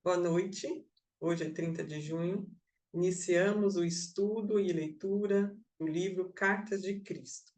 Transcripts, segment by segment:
Boa noite. Hoje é 30 de junho. Iniciamos o estudo e leitura do livro Cartas de Cristo.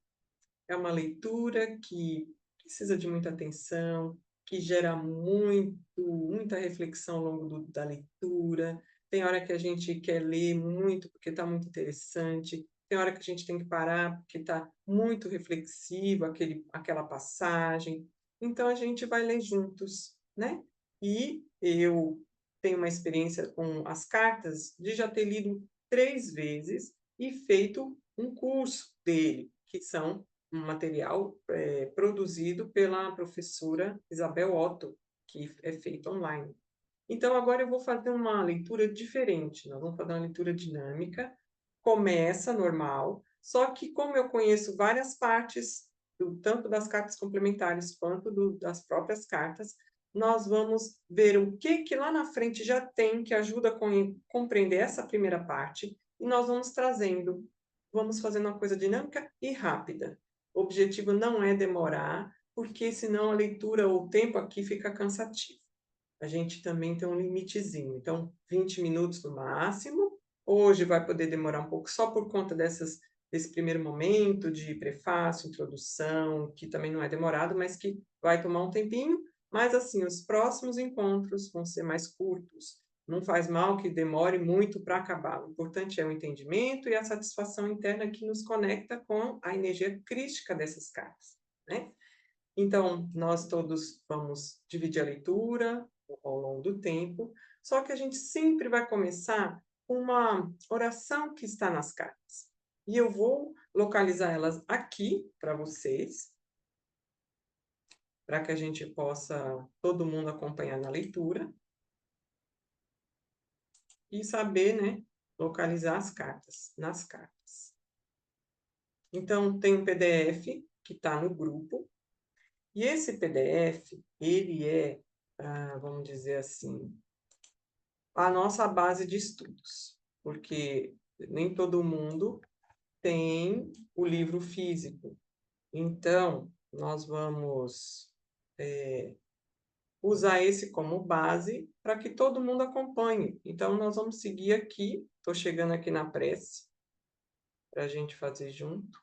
É uma leitura que precisa de muita atenção, que gera muita reflexão ao longo da leitura. Tem hora que a gente quer ler muito porque está muito interessante. Tem hora que a gente tem que parar porque está muito reflexivo aquela passagem. Então a gente vai ler juntos, né? E eu tenho uma experiência com as cartas de já ter lido 3 vezes e feito um curso dele, que são um material produzido pela professora Isabel Otto, que é feito online. Então, agora eu vou fazer uma leitura diferente. Nós vamos fazer uma leitura dinâmica. Começa normal, só que como eu conheço várias partes, tanto das cartas complementares quanto das próprias cartas, nós vamos ver o que lá na frente já tem que ajuda a compreender essa primeira parte, e nós vamos trazendo, vamos fazendo uma coisa dinâmica e rápida. O objetivo não é demorar, porque senão a leitura ou o tempo aqui fica cansativo. A gente também tem um limitezinho. Então, 20 minutos no máximo. Hoje vai poder demorar um pouco só por conta desse primeiro momento de prefácio, introdução, que também não é demorado, mas que vai tomar um tempinho. Mas, assim, os próximos encontros vão ser mais curtos. Não faz mal que demore muito para acabar. O importante é o entendimento e a satisfação interna que nos conecta com a energia crística dessas cartas, né? Então, nós todos vamos dividir a leitura ao longo do tempo, só que a gente sempre vai começar com uma oração que está nas cartas. E eu vou localizar elas aqui para vocês, para que a gente possa, todo mundo acompanhar na leitura e saber, né, localizar as cartas, nas cartas. Então, tem um PDF que está no grupo, e esse PDF, ele é, vamos dizer assim, a nossa base de estudos, porque nem todo mundo tem o livro físico. Então, nós vamos usar esse como base para que todo mundo acompanhe. Então, nós vamos seguir aqui. Estou chegando aqui na prece para a gente fazer junto.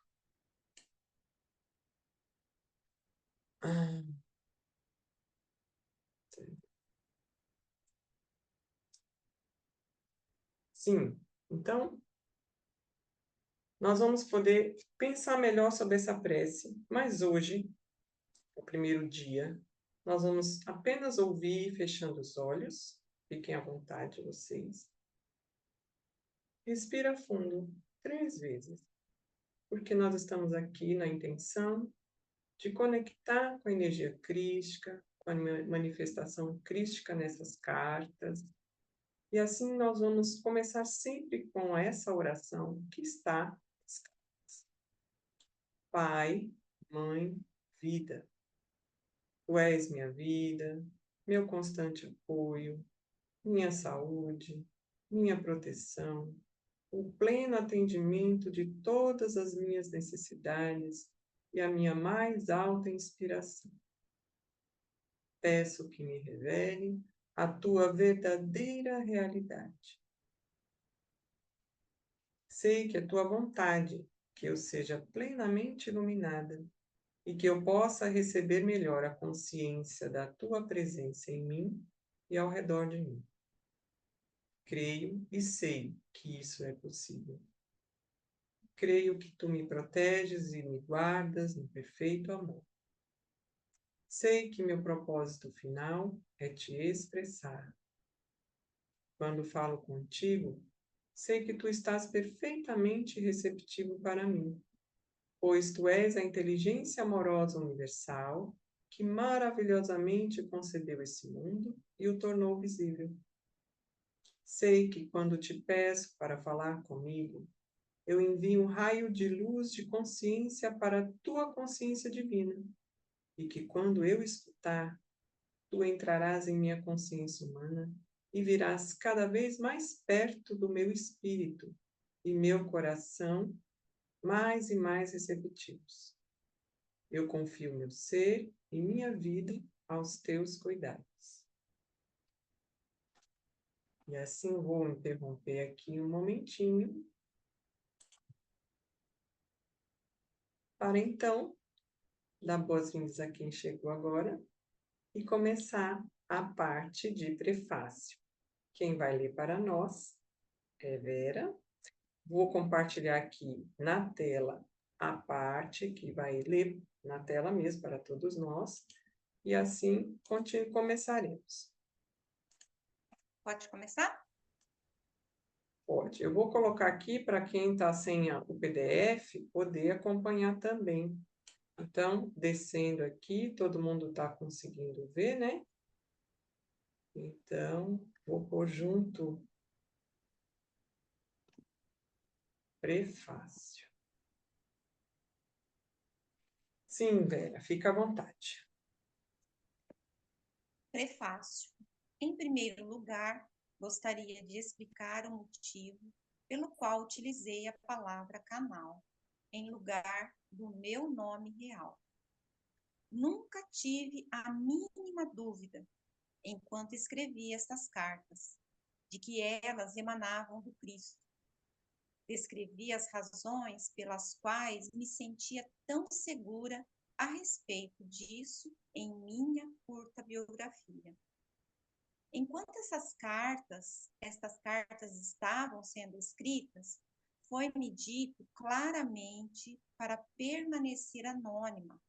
Sim, então nós vamos poder pensar melhor sobre essa prece, mas hoje, o primeiro dia, nós vamos apenas ouvir fechando os olhos. Fiquem à vontade, vocês. Respira fundo 3 vezes, porque nós estamos aqui na intenção de conectar com a energia crística, com a manifestação crística nessas cartas. E assim nós vamos começar sempre com essa oração que está nas cartas. Pai, Mãe, Vida. Tu és minha vida, meu constante apoio, minha saúde, minha proteção, o pleno atendimento de todas as minhas necessidades e a minha mais alta inspiração. Peço que me revele a tua verdadeira realidade. Sei que é tua vontade que eu seja plenamente iluminada e que eu possa receber melhor a consciência da tua presença em mim e ao redor de mim. Creio e sei que isso é possível. Creio que tu me proteges e me guardas no perfeito amor. Sei que meu propósito final é te expressar. Quando falo contigo, sei que tu estás perfeitamente receptivo para mim, pois tu és a inteligência amorosa universal que maravilhosamente concebeu esse mundo e o tornou visível. Sei que quando te peço para falar comigo, eu envio um raio de luz de consciência para a tua consciência divina, e que quando eu escutar, tu entrarás em minha consciência humana e virás cada vez mais perto do meu espírito e meu coração mais e mais receptivos. Eu confio meu ser e minha vida aos teus cuidados. E assim vou interromper aqui um momentinho, para então dar boas-vindas a quem chegou agora e começar a parte de prefácio. Quem vai ler para nós é Vera. Vou compartilhar aqui na tela a parte que vai ler na tela mesmo para todos nós, e assim começaremos. Pode começar? Pode. Eu vou colocar aqui para quem está sem o PDF poder acompanhar também. Então, descendo aqui, todo mundo está conseguindo ver, né? Então, vou pôr junto prefácio. Sim, Vera, fica à vontade. Prefácio. Em primeiro lugar, gostaria de explicar o motivo pelo qual utilizei a palavra canal em lugar do meu nome real. Nunca tive a mínima dúvida, enquanto escrevi estas cartas, de que elas emanavam do Cristo. Descrevi as razões pelas quais me sentia tão segura a respeito disso em minha curta biografia. Enquanto estas cartas estavam sendo escritas, foi-me dito claramente para permanecer anônima,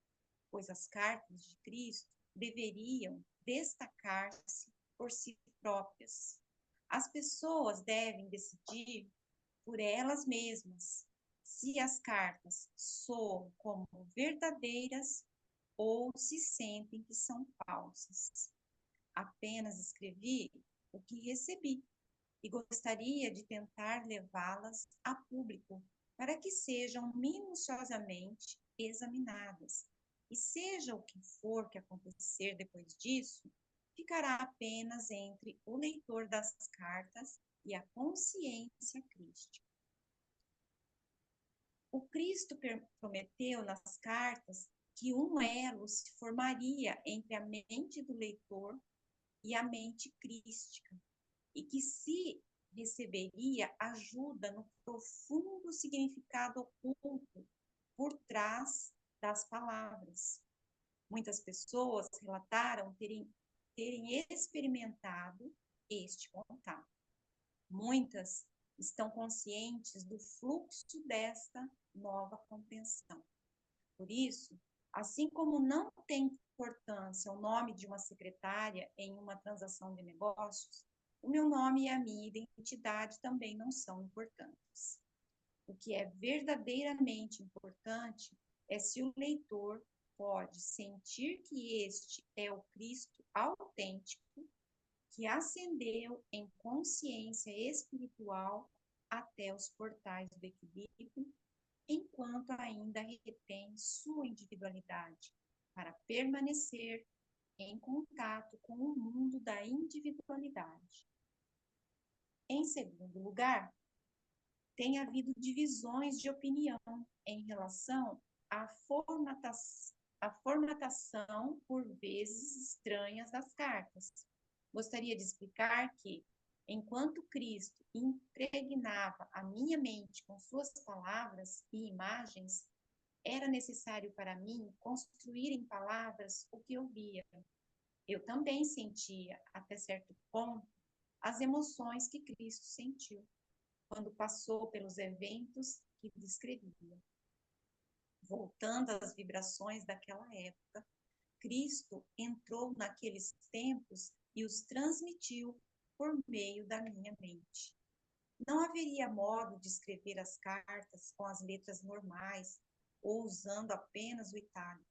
pois as cartas de Cristo deveriam destacar-se por si próprias. As pessoas devem decidir por elas mesmas se as cartas soam como verdadeiras ou se sentem que são falsas. Apenas escrevi o que recebi e gostaria de tentar levá-las a público para que sejam minuciosamente examinadas. E seja o que for que acontecer depois disso, ficará apenas entre o leitor das cartas e a consciência crística. O Cristo prometeu nas cartas que um elo se formaria entre a mente do leitor e a mente crística, e que se receberia ajuda no profundo significado oculto por trás das palavras. Muitas pessoas relataram terem experimentado este contato. Muitas estão conscientes do fluxo desta nova compreensão. Por isso, assim como não tem importância o nome de uma secretária em uma transação de negócios, o meu nome e a minha identidade também não são importantes. O que é verdadeiramente importante é se o leitor pode sentir que este é o Cristo autêntico que ascendeu em consciência espiritual até os portais do equilíbrio, enquanto ainda retém sua individualidade, para permanecer em contato com o mundo da individualidade. Em segundo lugar, tem havido divisões de opinião em relação à formatação, por vezes estranhas, das cartas. Gostaria de explicar que, enquanto Cristo impregnava a minha mente com suas palavras e imagens, era necessário para mim construir em palavras o que eu via. Eu também sentia, até certo ponto, as emoções que Cristo sentiu quando passou pelos eventos que descrevia. Voltando às vibrações daquela época, Cristo entrou naqueles tempos e os transmitiu por meio da minha mente. Não haveria modo de escrever as cartas com as letras normais ou usando apenas o itálico.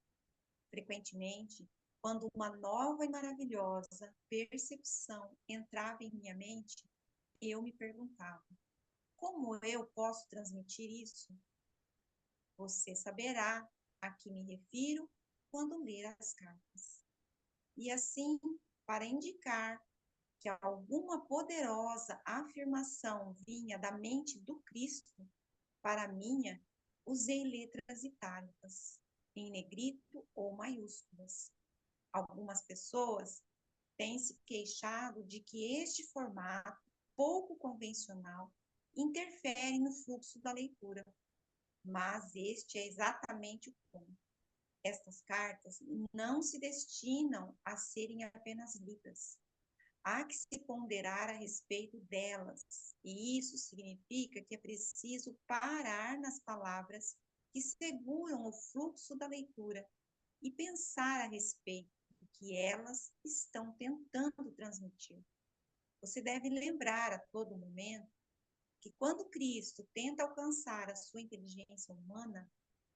Frequentemente, quando uma nova e maravilhosa percepção entrava em minha mente, eu me perguntava: como eu posso transmitir isso? Você saberá a que me refiro quando ler as cartas. E assim, para indicar que alguma poderosa afirmação vinha da mente do Cristo, para a minha, usei letras itálicas, em negrito ou maiúsculas. Algumas pessoas têm se queixado de que este formato pouco convencional interfere no fluxo da leitura. Mas este é exatamente o ponto. Estas cartas não se destinam a serem apenas lidas. Há que se ponderar a respeito delas, e isso significa que é preciso parar nas palavras que seguram o fluxo da leitura e pensar a respeito do que elas estão tentando transmitir. Você deve lembrar a todo momento que quando Cristo tenta alcançar a sua inteligência humana,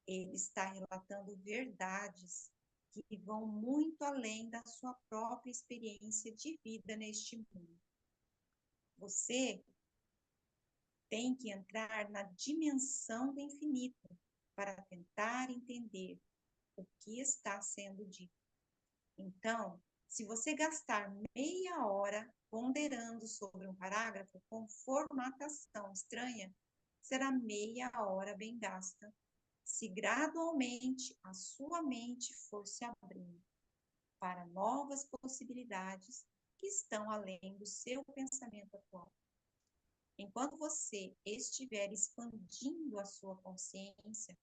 ele está relatando verdades que vão muito além da sua própria experiência de vida neste mundo. Você tem que entrar na dimensão do infinito para tentar entender o que está sendo dito. Então, se você gastar meia hora ponderando sobre um parágrafo com formatação estranha, será meia hora bem gasta, se gradualmente a sua mente for se abrindo para novas possibilidades que estão além do seu pensamento atual. Enquanto você estiver expandindo a sua consciência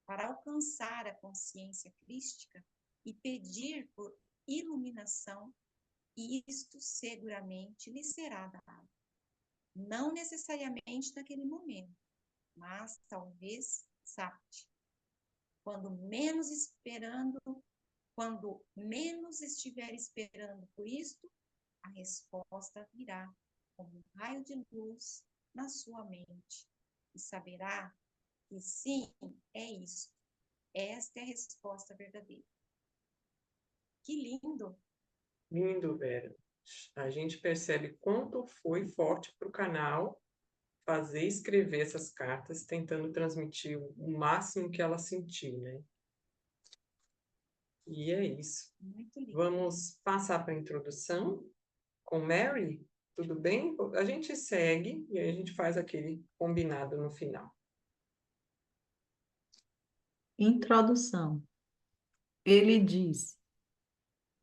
para alcançar a consciência crística e pedir por iluminação, isto seguramente lhe será dado. Não necessariamente naquele momento, mas talvez sabe. Quando menos estiver esperando por isto, a resposta virá como um raio de luz na sua mente e saberá que sim, é isso. Esta é a resposta verdadeira. Que lindo! Lindo, Vera. A gente percebe quanto foi forte para o canal fazer e escrever essas cartas, tentando transmitir o máximo que ela sentiu, né? E é isso. Muito lindo. Vamos passar para a introdução com Mary? Tudo bem? A gente segue e aí a gente faz aquele combinado no final. Introdução. Ele diz: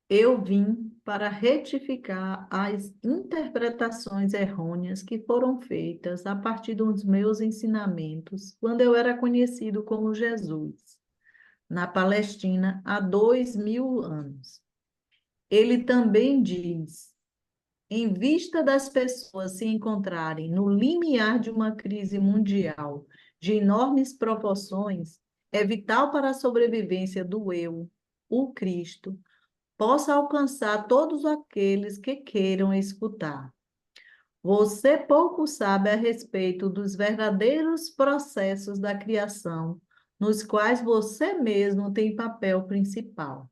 eu vim para retificar as interpretações errôneas que foram feitas a partir dos meus ensinamentos quando eu era conhecido como Jesus, na Palestina há 2000 anos. Ele também diz: em vista das pessoas se encontrarem no limiar de uma crise mundial de enormes proporções, é vital para a sobrevivência do eu, o Cristo, possa alcançar todos aqueles que queiram escutar. Você pouco sabe a respeito dos verdadeiros processos da criação, nos quais você mesmo tem papel principal.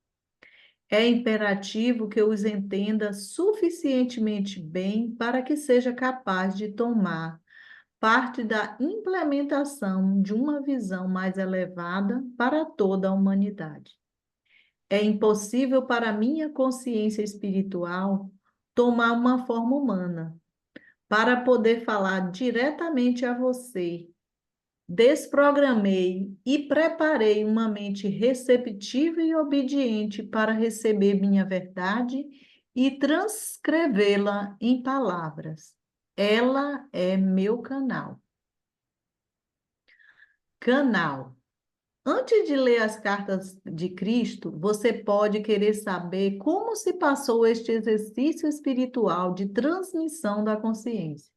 É imperativo que os entenda suficientemente bem para que seja capaz de tomar parte da implementação de uma visão mais elevada para toda a humanidade. É impossível para minha consciência espiritual tomar uma forma humana para poder falar diretamente a você. Desprogramei e preparei uma mente receptiva e obediente para receber minha verdade e transcrevê-la em palavras. Ela é meu canal. Canal. Antes de ler as cartas de Cristo, você pode querer saber como se passou este exercício espiritual de transmissão da consciência.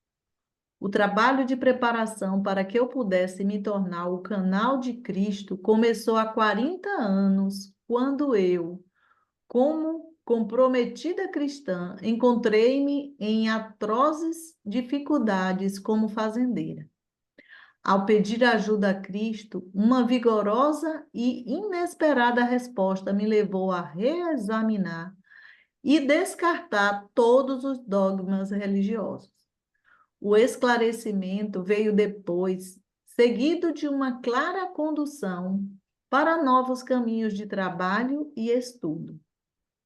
O trabalho de preparação para que eu pudesse me tornar o canal de Cristo começou há 40 anos, quando eu, como comprometida cristã, encontrei-me em atrozes dificuldades como fazendeira. Ao pedir ajuda a Cristo, uma vigorosa e inesperada resposta me levou a reexaminar e descartar todos os dogmas religiosos. O esclarecimento veio depois, seguido de uma clara condução para novos caminhos de trabalho e estudo.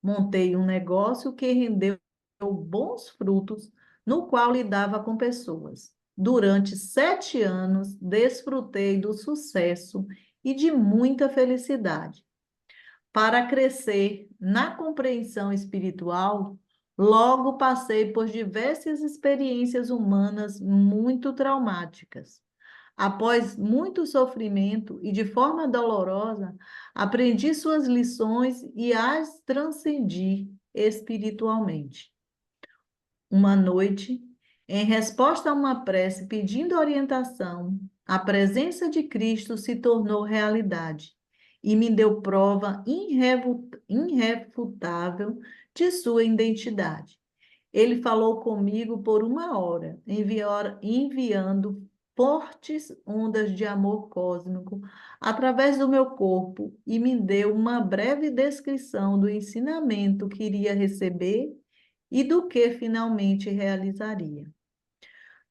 Montei um negócio que rendeu bons frutos, no qual lidava com pessoas. Durante 7 anos, desfrutei do sucesso e de muita felicidade. Para crescer na compreensão espiritual, Logo passei por diversas experiências humanas muito traumáticas. Após muito sofrimento e de forma dolorosa, aprendi suas lições e as transcendi espiritualmente. Uma noite, em resposta a uma prece pedindo orientação, a presença de Cristo se tornou realidade e me deu prova irrefutável de sua identidade. Ele falou comigo por 1 hora, enviando fortes ondas de amor cósmico através do meu corpo e me deu uma breve descrição do ensinamento que iria receber e do que finalmente realizaria.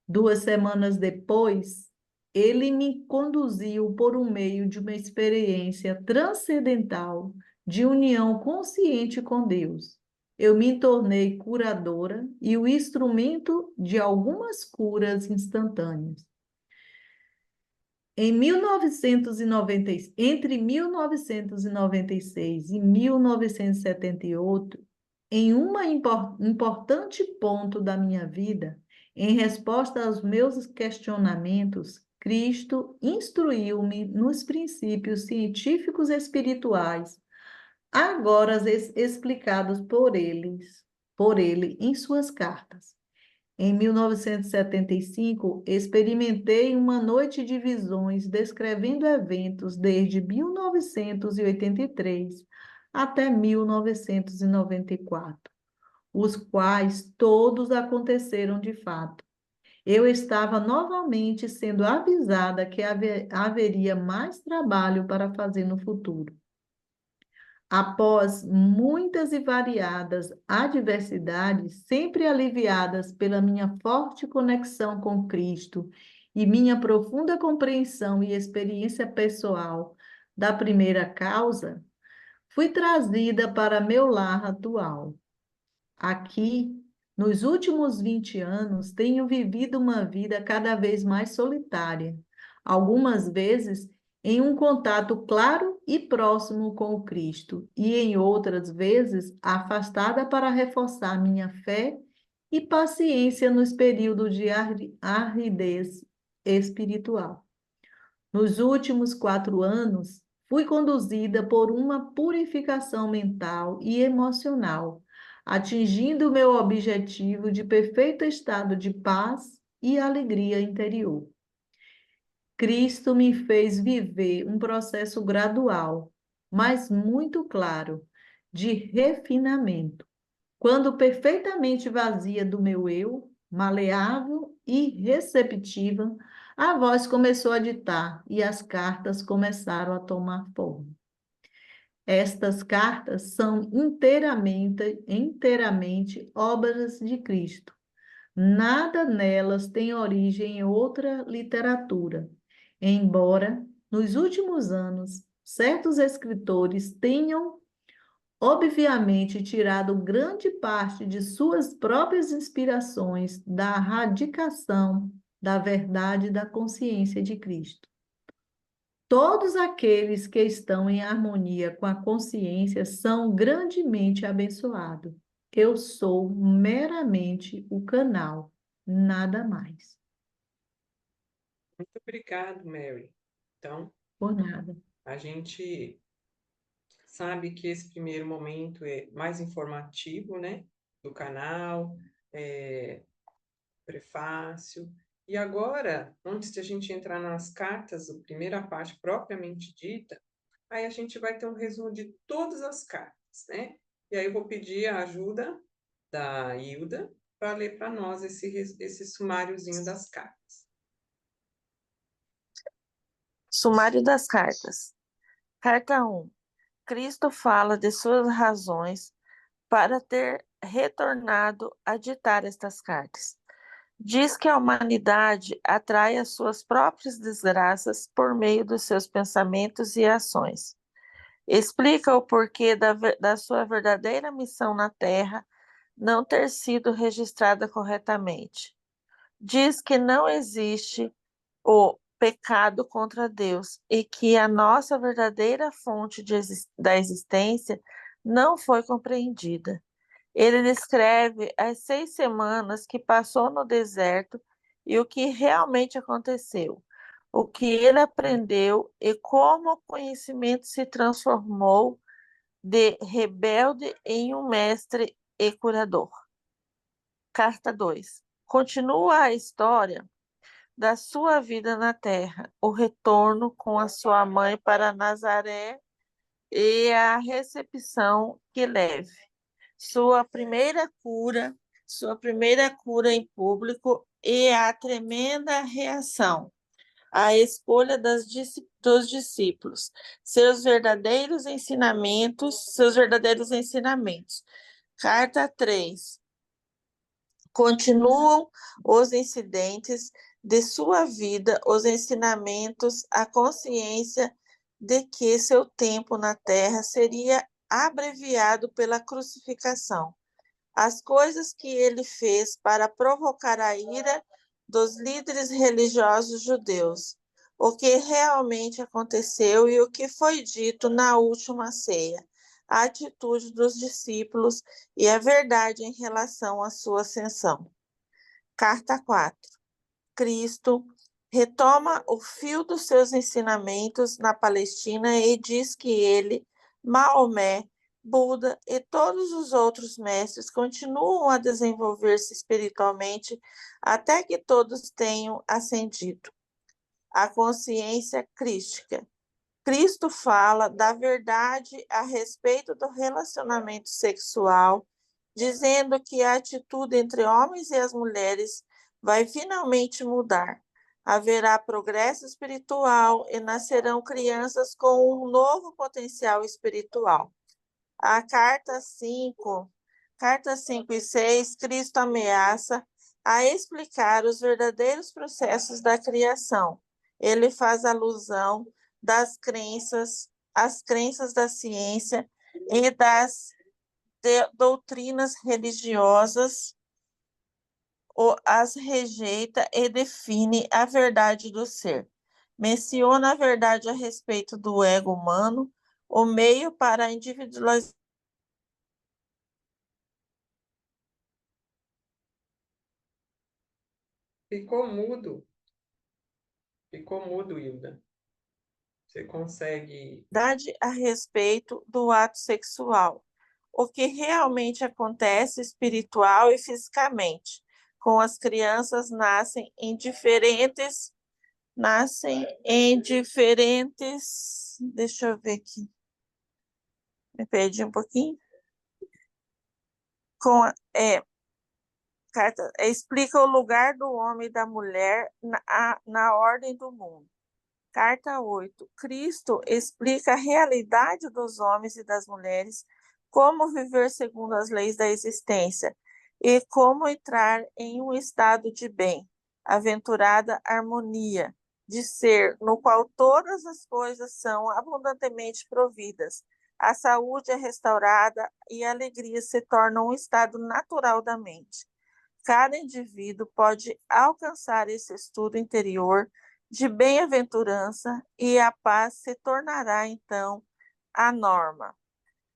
2 semanas depois, ele me conduziu por um meio de uma experiência transcendental de união consciente com Deus. Eu me tornei curadora e o instrumento de algumas curas instantâneas. Entre 1996 e 1978, em um importante ponto da minha vida, em resposta aos meus questionamentos, Cristo instruiu-me nos princípios científicos espirituais, agora explicados por ele em suas cartas. Em 1975, experimentei uma noite de visões descrevendo eventos desde 1983 até 1994, os quais todos aconteceram de fato. Eu estava novamente sendo avisada que haveria mais trabalho para fazer no futuro. Após muitas e variadas adversidades, sempre aliviadas pela minha forte conexão com Cristo e minha profunda compreensão e experiência pessoal da primeira causa, fui trazida para meu lar atual. Aqui, nos últimos 20 anos, tenho vivido uma vida cada vez mais solitária, algumas vezes em um contato claro e próximo com o Cristo, e em outras vezes afastada para reforçar minha fé e paciência nos períodos de aridez espiritual. Nos últimos 4 anos, fui conduzida por uma purificação mental e emocional, atingindo o meu objetivo de perfeito estado de paz e alegria interior. Cristo me fez viver um processo gradual, mas muito claro, de refinamento. Quando perfeitamente vazia do meu eu, maleável e receptiva, a voz começou a ditar e as cartas começaram a tomar forma. Estas cartas são inteiramente obras de Cristo. Nada nelas tem origem em outra literatura, embora, nos últimos anos, certos escritores tenham obviamente tirado grande parte de suas próprias inspirações da radicação da verdade da consciência de Cristo. Todos aqueles que estão em harmonia com a consciência são grandemente abençoados. Eu sou meramente o canal, nada mais. Muito obrigado, Mary. Então, Por nada. a gente sabe que esse primeiro momento é mais informativo, né, do canal, prefácio. E agora, antes de a gente entrar nas cartas, a primeira parte propriamente dita, aí a gente vai ter um resumo de todas as cartas, né? E aí eu vou pedir a ajuda da Hilda para ler para nós esse sumáriozinho das cartas. Sumário das cartas. Carta 1. Cristo fala de suas razões para ter retornado a ditar estas cartas. Diz que a humanidade atrai as suas próprias desgraças por meio dos seus pensamentos e ações. Explica o porquê da sua verdadeira missão na Terra não ter sido registrada corretamente. Diz que não existe o pecado contra Deus e que a nossa verdadeira fonte da existência não foi compreendida. Ele descreve as 6 semanas que passou no deserto e o que realmente aconteceu, o que ele aprendeu e como o conhecimento se transformou de rebelde em um mestre e curador. Carta 2. Continua a história da sua vida na terra, o retorno com a sua mãe para Nazaré e a recepção que leve. Sua primeira cura em público e a tremenda reação, a escolha dos discípulos, seus verdadeiros ensinamentos. Carta 3. Continuam os incidentes de sua vida, os ensinamentos, a consciência de que seu tempo na terra seria abreviado pela crucificação. As coisas que ele fez para provocar a ira dos líderes religiosos judeus, o que realmente aconteceu e o que foi dito na última ceia, a atitude dos discípulos e a verdade em relação à sua ascensão. Carta 4. Cristo retoma o fio dos seus ensinamentos na Palestina e diz que ele, Maomé, Buda e todos os outros mestres continuam a desenvolver-se espiritualmente até que todos tenham ascendido. A consciência crística. Cristo fala da verdade a respeito do relacionamento sexual, dizendo que a atitude entre homens e as mulheres vai finalmente mudar. Haverá progresso espiritual e nascerão crianças com um novo potencial espiritual. A carta 5 e 6, Cristo ameaça a explicar os verdadeiros processos da criação. Ele faz alusão às crenças da ciência e das doutrinas religiosas, as rejeita e define a verdade do ser. Menciona a verdade a respeito do ego humano, o meio para a individualização. Ficou mudo. Ficou mudo, Hilda. Você consegue... A respeito do ato sexual, o que realmente acontece espiritual e fisicamente. Com as crianças nascem em diferentes, deixa eu ver aqui, me perdi um pouquinho. Explica o lugar do homem e da mulher na ordem do mundo. Carta 8. Cristo explica a realidade dos homens e das mulheres, como viver segundo as leis da existência e como entrar em um estado de bem, aventurada harmonia, de ser, no qual todas as coisas são abundantemente providas. A saúde é restaurada e a alegria se torna um estado natural da mente. Cada indivíduo pode alcançar esse estudo interior de bem-aventurança e a paz se tornará, então, a norma.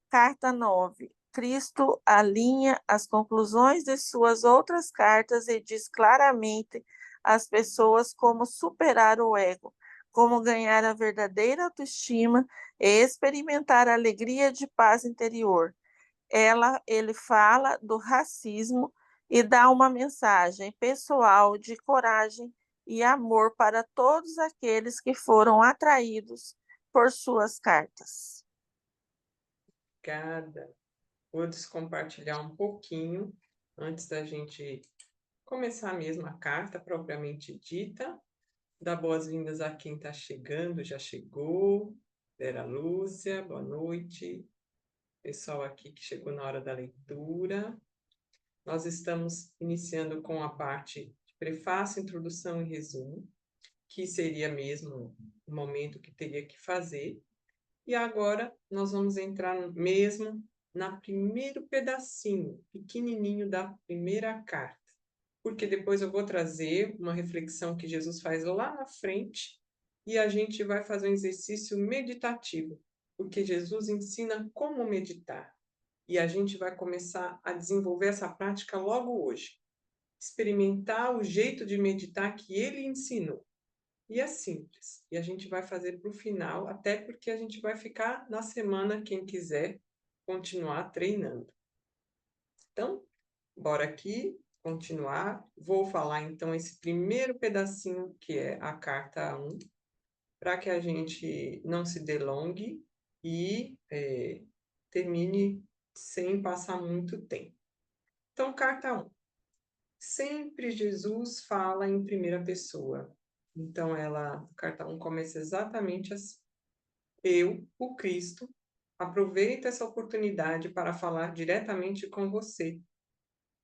Carta 9. Cristo alinha as conclusões de suas outras cartas e diz claramente às pessoas como superar o ego, como ganhar a verdadeira autoestima e experimentar a alegria de paz interior. Ele fala do racismo e dá uma mensagem pessoal de coragem e amor para todos aqueles que foram atraídos por suas cartas. Obrigada. Vou descompartilhar um pouquinho antes da gente começar mesmo a carta propriamente dita. Dar boas-vindas a quem está chegando, já chegou. Vera Lúcia, boa noite. Pessoal aqui que chegou na hora da leitura. Nós estamos iniciando com a parte de prefácio, introdução e resumo, que seria mesmo o momento que teria que fazer. E agora nós vamos entrar mesmo no primeiro pedacinho, pequenininho da primeira carta, porque depois eu vou trazer uma reflexão que Jesus faz lá na frente e a gente vai fazer um exercício meditativo, porque Jesus ensina como meditar. E a gente vai começar a desenvolver essa prática logo hoje. Experimentar o jeito de meditar que ele ensinou. E é simples. E a gente vai fazer para o final, até porque a gente vai ficar na semana, quem quiser, continuar treinando. Então, bora aqui continuar. Vou falar então esse primeiro pedacinho, que é a carta 1, para que a gente não se delongue e termine sem passar muito tempo. Então, carta 1. Sempre Jesus fala em primeira pessoa. Então, a carta 1 começa exatamente assim. Eu, o Cristo, aproveito essa oportunidade para falar diretamente com você.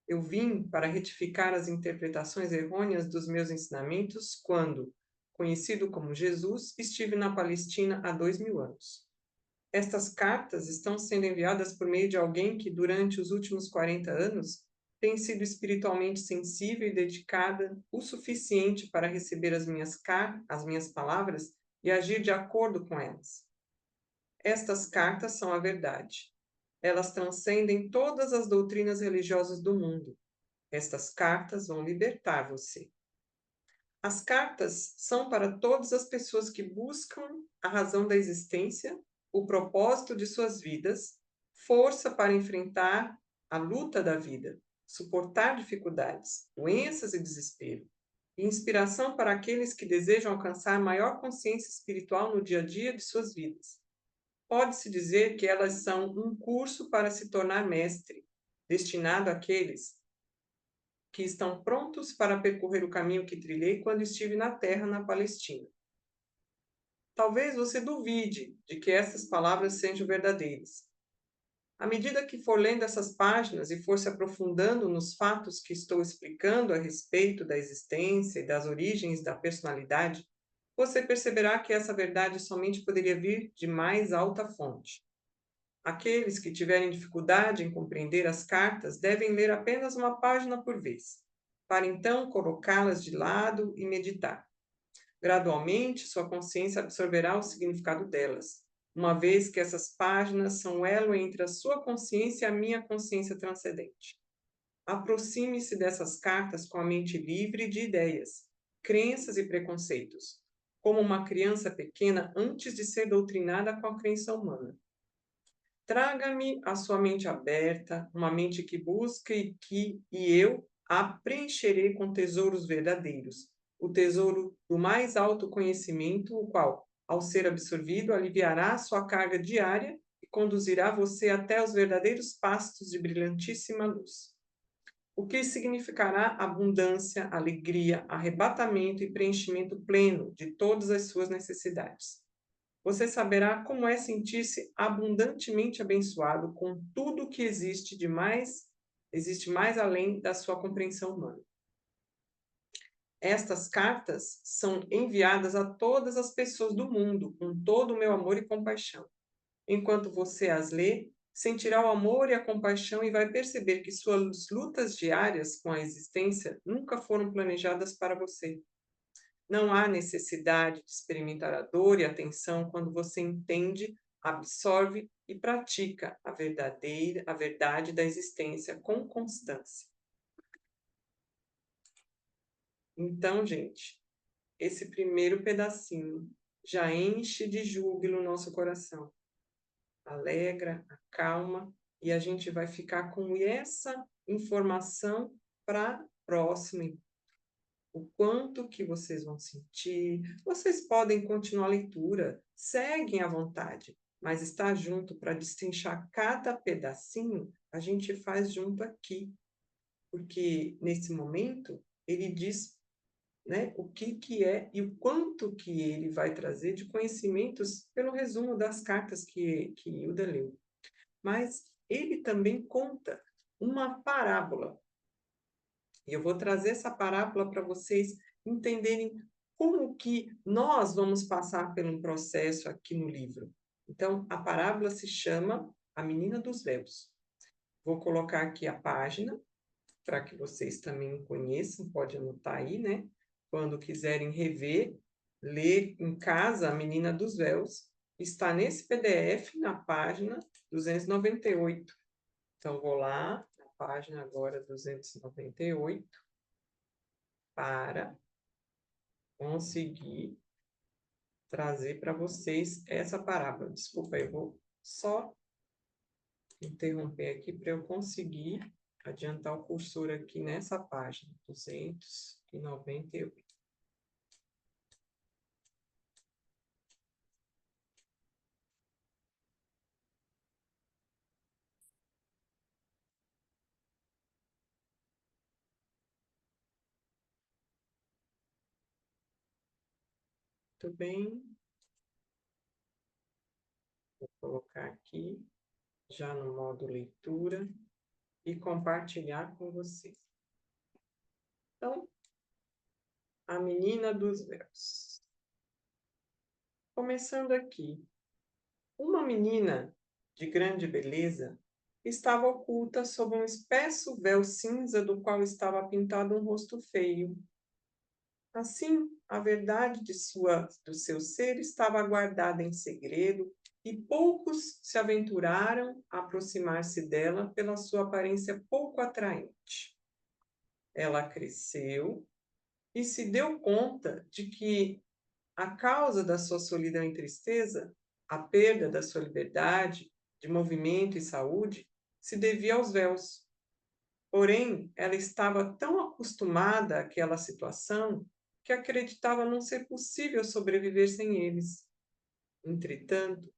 Eu vim para retificar as interpretações errôneas dos meus ensinamentos quando, conhecido como Jesus, estive na Palestina há 2000 anos. Estas cartas estão sendo enviadas por meio de alguém que, durante os últimos 40 anos, tem sido espiritualmente sensível e dedicada o suficiente para receber as minhas palavras e agir de acordo com elas. Estas cartas são a verdade. Elas transcendem todas as doutrinas religiosas do mundo. Estas cartas vão libertar você. As cartas são para todas as pessoas que buscam a razão da existência, o propósito de suas vidas, força para enfrentar a luta da vida, suportar dificuldades, doenças e desespero, e inspiração para aqueles que desejam alcançar maior consciência espiritual no dia a dia de suas vidas. Pode-se dizer que elas são um curso para se tornar mestre, destinado àqueles que estão prontos para percorrer o caminho que trilhei quando estive na terra, na Palestina. Talvez você duvide de que essas palavras sejam verdadeiras. À medida que for lendo essas páginas e for se aprofundando nos fatos que estou explicando a respeito da existência e das origens da personalidade, você perceberá que essa verdade somente poderia vir de mais alta fonte. Aqueles que tiverem dificuldade em compreender as cartas devem ler apenas uma página por vez, para então colocá-las de lado e meditar. Gradualmente, sua consciência absorverá o significado delas, uma vez que essas páginas são o elo entre a sua consciência e a minha consciência transcendente. Aproxime-se dessas cartas com a mente livre de ideias, crenças e preconceitos, como uma criança pequena antes de ser doutrinada com a crença humana. Traga-me a sua mente aberta, uma mente que busca e eu a preencherei com tesouros verdadeiros, o tesouro do mais alto conhecimento, o qual, ao ser absorvido, aliviará a sua carga diária e conduzirá você até os verdadeiros pastos de brilhantíssima luz. O que significará abundância, alegria, arrebatamento e preenchimento pleno de todas as suas necessidades. Você saberá como é sentir-se abundantemente abençoado com tudo o que existe mais além da sua compreensão humana. Estas cartas são enviadas a todas as pessoas do mundo, com todo o meu amor e compaixão. Enquanto você as lê, sentirá o amor e a compaixão e vai perceber que suas lutas diárias com a existência nunca foram planejadas para você. Não há necessidade de experimentar a dor e a tensão quando você entende, absorve e pratica a verdade da existência com constância. Então, gente, esse primeiro pedacinho já enche de júbilo o nosso coração. Alegra, acalma, e a gente vai ficar com essa informação para a próxima. O quanto que vocês vão sentir. Vocês podem continuar a leitura, seguem à vontade, mas estar junto para destrinchar cada pedacinho, a gente faz junto aqui. Porque nesse momento ele diz, né, o que é e o quanto que ele vai trazer de conhecimentos pelo resumo das cartas que Hilda leu. Mas ele também conta uma parábola. E eu vou trazer essa parábola para vocês entenderem como que nós vamos passar por um processo aqui no livro. Então, a parábola se chama A Menina dos Véus. Vou colocar aqui a página, para que vocês também conheçam, pode anotar aí, né? Quando quiserem rever, ler em casa A Menina dos Véus, está nesse PDF na página 298. Então, vou lá na página agora 298 para conseguir trazer para vocês essa parábola. Desculpa, eu vou só interromper aqui para eu conseguir adiantar o cursor aqui nessa página, 298. Muito bem. Vou colocar aqui, já no modo leitura, e compartilhar com vocês. Então, a menina dos véus. Começando aqui. Uma menina de grande beleza estava oculta sob um espesso véu cinza do qual estava pintado um rosto feio. Assim, a verdade do seu ser estava guardada em segredo e poucos se aventuraram a aproximar-se dela pela sua aparência pouco atraente. Ela cresceu e se deu conta de que a causa da sua solidão e tristeza, a perda da sua liberdade, de movimento e saúde, se devia aos véus. Porém, ela estava tão acostumada àquela situação que acreditava não ser possível sobreviver sem eles. Entretanto,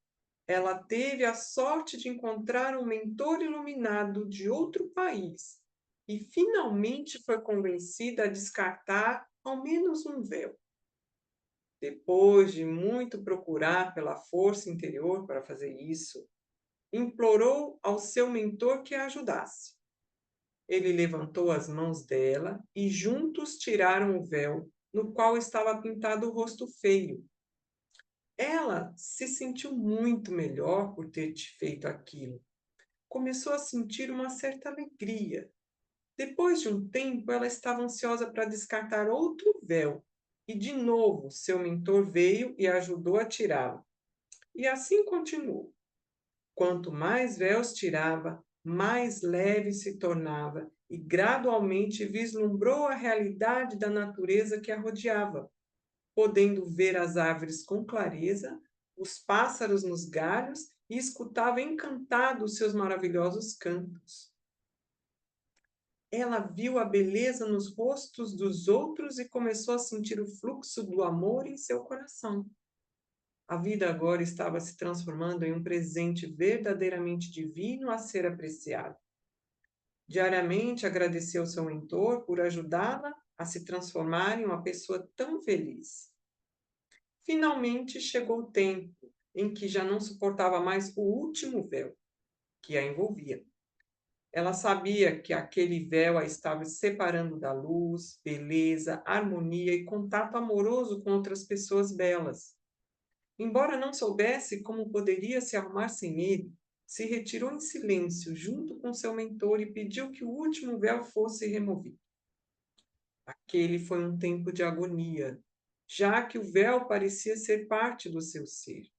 ela teve a sorte de encontrar um mentor iluminado de outro país e finalmente foi convencida a descartar ao menos um véu. Depois de muito procurar pela força interior para fazer isso, implorou ao seu mentor que a ajudasse. Ele levantou as mãos dela e juntos tiraram o véu, no qual estava pintado o rosto feio. Ela se sentiu muito melhor por ter feito aquilo. Começou a sentir uma certa alegria. Depois de um tempo, ela estava ansiosa para descartar outro véu. E de novo, seu mentor veio e a ajudou a tirá-lo. E assim continuou. Quanto mais véus tirava, mais leve se tornava e gradualmente vislumbrou a realidade da natureza que a rodeava, podendo ver as árvores com clareza, os pássaros nos galhos e escutava encantado os seus maravilhosos cantos. Ela viu a beleza nos rostos dos outros e começou a sentir o fluxo do amor em seu coração. A vida agora estava se transformando em um presente verdadeiramente divino a ser apreciado. Diariamente agradeceu ao seu mentor por ajudá-la a se transformar em uma pessoa tão feliz. Finalmente chegou o tempo em que já não suportava mais o último véu que a envolvia. Ela sabia que aquele véu a estava separando da luz, beleza, harmonia e contato amoroso com outras pessoas belas. Embora não soubesse como poderia se arrumar sem ele, se retirou em silêncio junto com seu mentor e pediu que o último véu fosse removido. Aquele foi um tempo de agonia, já que o véu parecia ser parte do seu ser.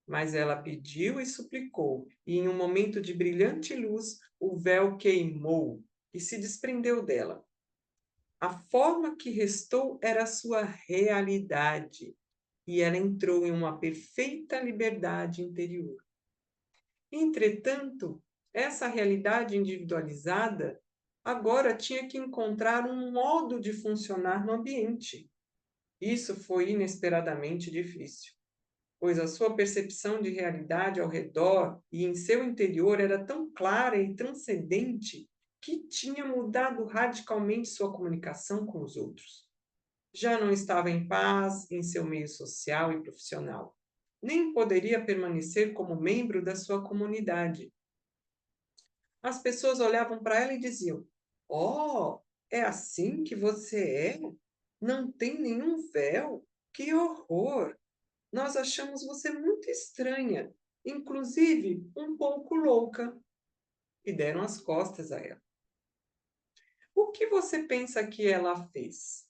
Mas ela pediu e suplicou, e em um momento de brilhante luz, o véu queimou e se desprendeu dela. A forma que restou era a sua realidade, e ela entrou em uma perfeita liberdade interior. Entretanto, essa realidade individualizada agora tinha que encontrar um modo de funcionar no ambiente. Isso foi inesperadamente difícil, pois a sua percepção de realidade ao redor e em seu interior era tão clara e transcendente que tinha mudado radicalmente sua comunicação com os outros. Já não estava em paz em seu meio social e profissional, nem poderia permanecer como membro da sua comunidade. As pessoas olhavam para ela e diziam: "Oh, é assim que você é? Não tem nenhum véu? Que horror! Nós achamos você muito estranha, inclusive um pouco louca." E deram as costas a ela. O que você pensa que ela fez?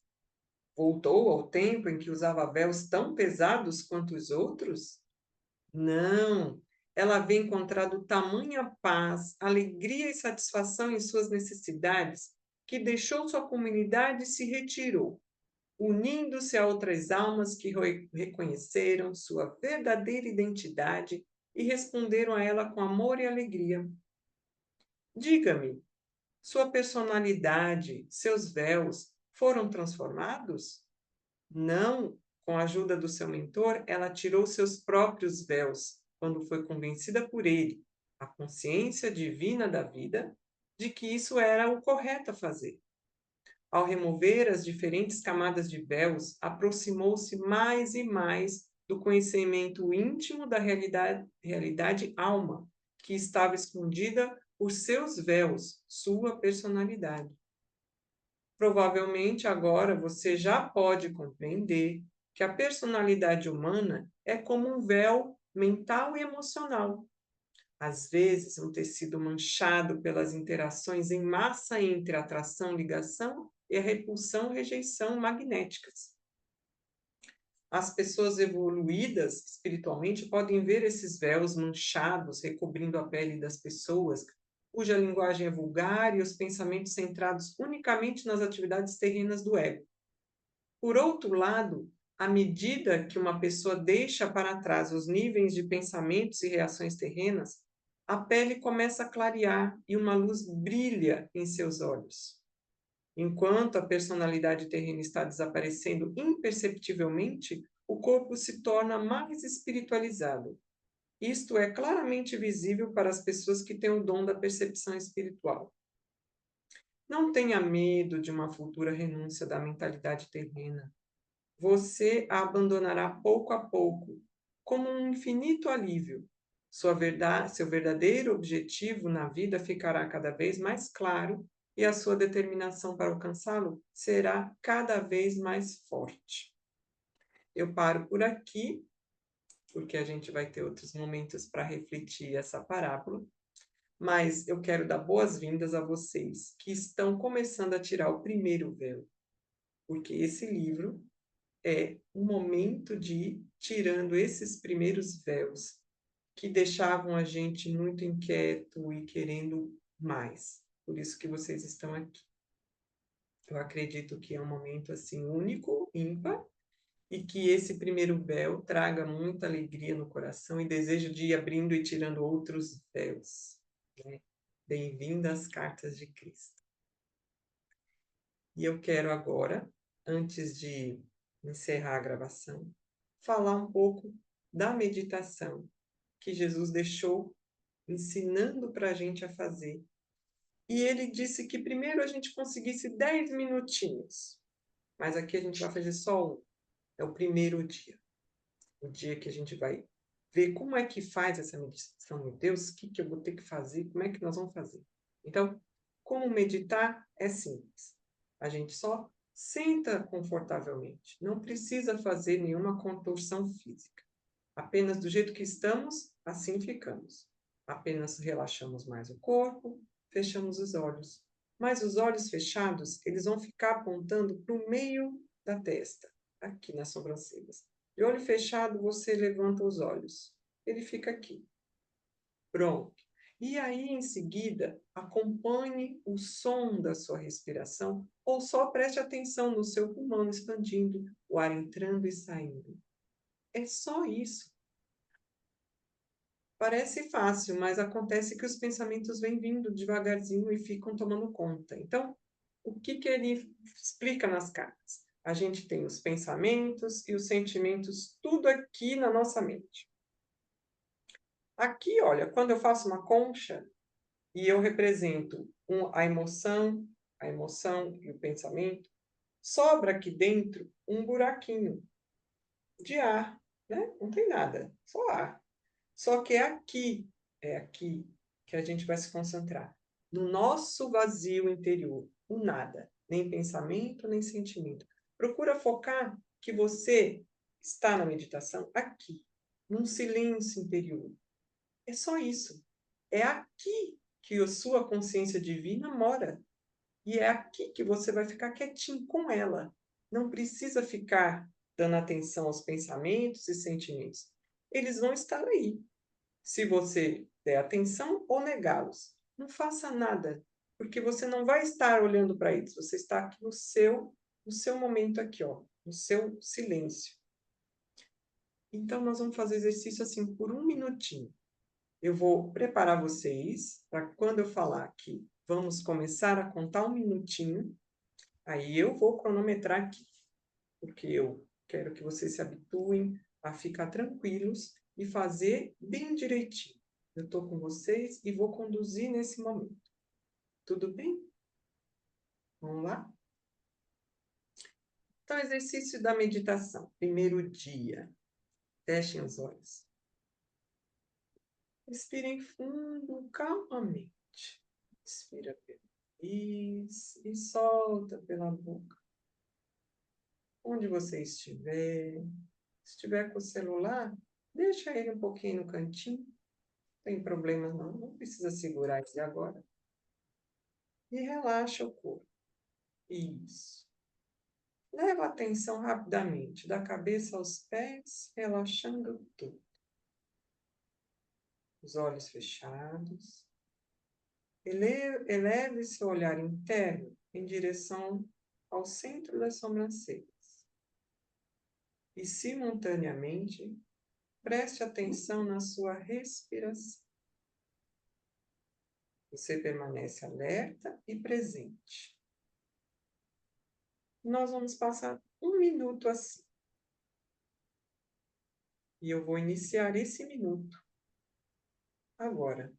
Voltou ao tempo em que usava véus tão pesados quanto os outros? Não, ela havia encontrado tamanha paz, alegria e satisfação em suas necessidades, que deixou sua comunidade e se retirou, unindo-se a outras almas que reconheceram sua verdadeira identidade e responderam a ela com amor e alegria. Diga-me, sua personalidade, seus véus foram transformados? Não, com a ajuda do seu mentor, ela tirou seus próprios véus, quando foi convencida por ele, a consciência divina da vida, de que isso era o correto a fazer. Ao remover as diferentes camadas de véus, aproximou-se mais e mais do conhecimento íntimo da realidade alma, que estava escondida por seus véus, sua personalidade. Provavelmente agora você já pode compreender que a personalidade humana é como um véu mental e emocional. Às vezes, um tecido manchado pelas interações em massa entre a atração, ligação e a repulsão, rejeição magnéticas. As pessoas evoluídas espiritualmente podem ver esses véus manchados recobrindo a pele das pessoas, cuja linguagem é vulgar e os pensamentos centrados unicamente nas atividades terrenas do ego. Por outro lado, à medida que uma pessoa deixa para trás os níveis de pensamentos e reações terrenas, a pele começa a clarear e uma luz brilha em seus olhos. Enquanto a personalidade terrena está desaparecendo imperceptivelmente, o corpo se torna mais espiritualizado. Isto é claramente visível para as pessoas que têm o dom da percepção espiritual. Não tenha medo de uma futura renúncia da mentalidade terrena. Você a abandonará pouco a pouco, como um infinito alívio. Seu verdadeiro objetivo na vida ficará cada vez mais claro e a sua determinação para alcançá-lo será cada vez mais forte. Eu paro por aqui, porque a gente vai ter outros momentos para refletir essa parábola, mas eu quero dar boas-vindas a vocês que estão começando a tirar o primeiro véu, porque esse livro é um momento de ir tirando esses primeiros véus que deixavam a gente muito inquieto e querendo mais. Por isso que vocês estão aqui. Eu acredito que é um momento assim único, ímpar, e que esse primeiro véu traga muita alegria no coração e desejo de ir abrindo e tirando outros véus. Né? Bem-vindo às Cartas de Cristo. E eu quero agora, antes de encerrar a gravação, falar um pouco da meditação que Jesus deixou ensinando para a gente a fazer. E ele disse que primeiro a gente conseguisse 10 minutinhos, mas aqui a gente vai fazer só um. É o primeiro dia. O dia que a gente vai ver como é que faz essa meditação. Meu Deus, o que eu vou ter que fazer? Como é que nós vamos fazer? Então, como meditar é simples. A gente só senta confortavelmente. Não precisa fazer nenhuma contorção física. Apenas do jeito que estamos, assim ficamos. Apenas relaxamos mais o corpo, fechamos os olhos. Mas os olhos fechados, eles vão ficar apontando para o meio da testa, aqui nas sobrancelhas. De olho fechado, você levanta os olhos. Ele fica aqui. Pronto. E aí, em seguida, acompanhe o som da sua respiração ou só preste atenção no seu pulmão expandindo, o ar entrando e saindo. É só isso. Parece fácil, mas acontece que os pensamentos vêm vindo devagarzinho e ficam tomando conta. Então, o que ele explica nas cartas? A gente tem os pensamentos e os sentimentos, tudo aqui na nossa mente. Aqui, olha, quando eu faço uma concha e eu represento a emoção e o pensamento, sobra aqui dentro um buraquinho de ar, né? Não tem nada, só ar. Só que é aqui que a gente vai se concentrar. No nosso vazio interior, o nada, nem pensamento, nem sentimento. Procura focar que você está na meditação aqui, num silêncio interior. É só isso. É aqui que a sua consciência divina mora. E é aqui que você vai ficar quietinho com ela. Não precisa ficar dando atenção aos pensamentos e sentimentos. Eles vão estar aí. Se você der atenção ou negá-los. Não faça nada, porque você não vai estar olhando para eles. Você está aqui no seu momento aqui, ó, no seu silêncio. Então, nós vamos fazer exercício assim por 1 minutinho. Eu vou preparar vocês para quando eu falar que vamos começar a contar 1 minutinho, aí eu vou cronometrar aqui, porque eu quero que vocês se habituem a ficar tranquilos e fazer bem direitinho. Eu estou com vocês e vou conduzir nesse momento. Tudo bem? Vamos lá? Então, exercício da meditação. Primeiro dia. Fechem os olhos. Respirem fundo, calmamente. Inspira pelo nariz e solta pela boca. Onde você estiver. Se estiver com o celular, deixa ele um pouquinho no cantinho. Não tem problema não, não precisa segurar ele agora. E relaxa o corpo. Isso. Leva a atenção rapidamente, da cabeça aos pés, relaxando tudo. Os olhos fechados. Eleve seu olhar interno em direção ao centro das sobrancelhas. E, simultaneamente, preste atenção na sua respiração. Você permanece alerta e presente. Nós vamos passar 1 minuto assim. E eu vou iniciar esse minuto agora.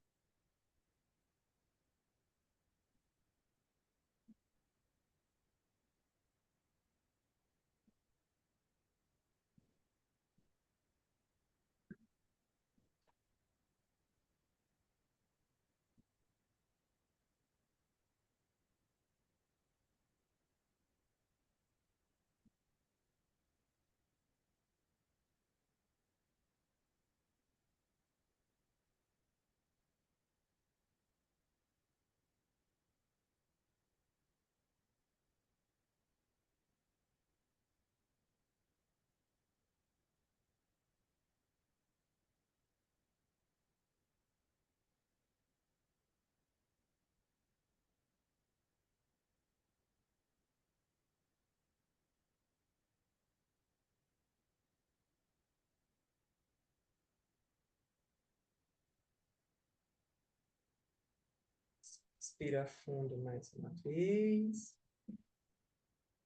Respira fundo mais uma vez.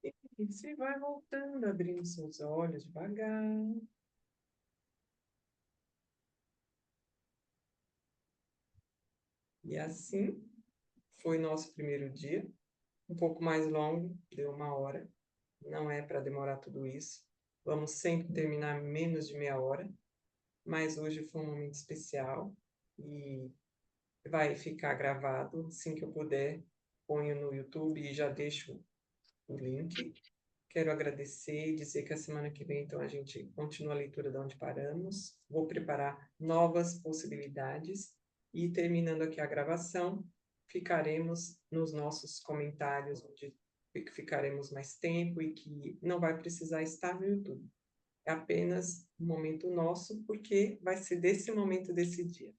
E você vai voltando, abrindo seus olhos devagar. E assim foi nosso primeiro dia. Um pouco mais longo, deu 1 hora. Não é para demorar tudo isso. Vamos sempre terminar menos de meia hora. Mas hoje foi um momento especial. E vai ficar gravado. Assim que eu puder, ponho no YouTube e já deixo o link. Quero agradecer e dizer que a semana que vem, então, a gente continua a leitura de onde paramos. Vou preparar novas possibilidades. E terminando aqui a gravação, ficaremos nos nossos comentários, onde ficaremos mais tempo e que não vai precisar estar no YouTube. É apenas um momento nosso, porque vai ser desse momento, desse dia.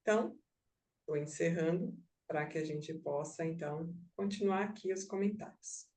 Então, estou encerrando para que a gente possa, então, continuar aqui os comentários.